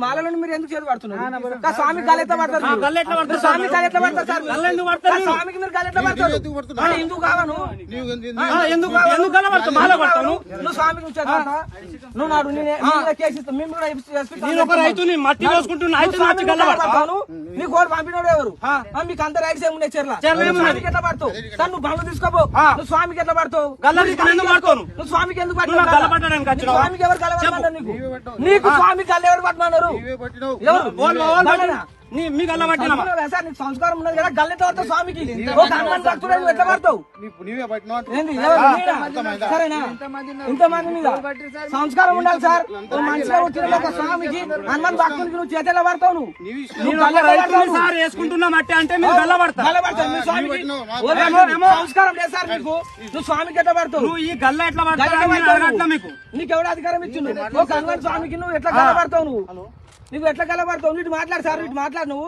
మాలలో మీరు ఎందుకు చేతి పడుతున్నారు? స్వామి గాలి ఎట్లా పడతారు? స్వామి గాలి ఎట్లా పడతారు సార్? స్వామికి మీరు గాలి ఎట్లా పడతారు? ఎందుకు కావను నువ్వు స్వామికి నువ్వు నాడు కేసు ఇస్తాను. మేము కూడా మట్టి వేసుకుంటున్నా నీ కోడి పంపినోడు ఎవరు? మీకు అంత రైట్స్ ఏమున్నాయి? స్వామికి ఎట్లా పడతావు సార్? నువ్వు బండ్లు తీసుకోపో. నువ్వు స్వామికి ఎట్లా పడతావు? నువ్వు స్వామికి ఎందుకు పడతావు? స్వామికి ఎవరు గల్లబడతారు? నీకు స్వామికి గల్ల ఎవరు పట్టమన్నారు? మీకు అలా పట్టినా సార్ నీకు సంస్కారం ఉన్నది కదా. గల్ల ఎట్లా పడతావు స్వామికి? నువ్వు ఎట్లా పడతావు? సరేనా? ఇంతమంది మీద సంస్కారం ఉండాలి సార్. మంచిగా వచ్చిన స్వామికి హనుమాన్ భక్తునికి నువ్వు చేతిలో పడతావు. నువ్వు వేసుకుంటున్నా మట్టి అంటే మీరు సంస్కారం లేదు సార్ మీకు. నువ్వు స్వామికి ఎట్లా పడతావు? నువ్వు ఈ గల్ల ఎట్లా పడతావు? మీకు నీకెవడు అధికారం ఇచ్చిండు? ఒక హనుమాన్ స్వామికి నువ్వు ఎట్లా గల్లబడతావు? నువ్వు ఎట్లా గల్లబడతావు? ఇటు మాట్లాడు సార్, ఇటు మాట్లాడు నువ్వు.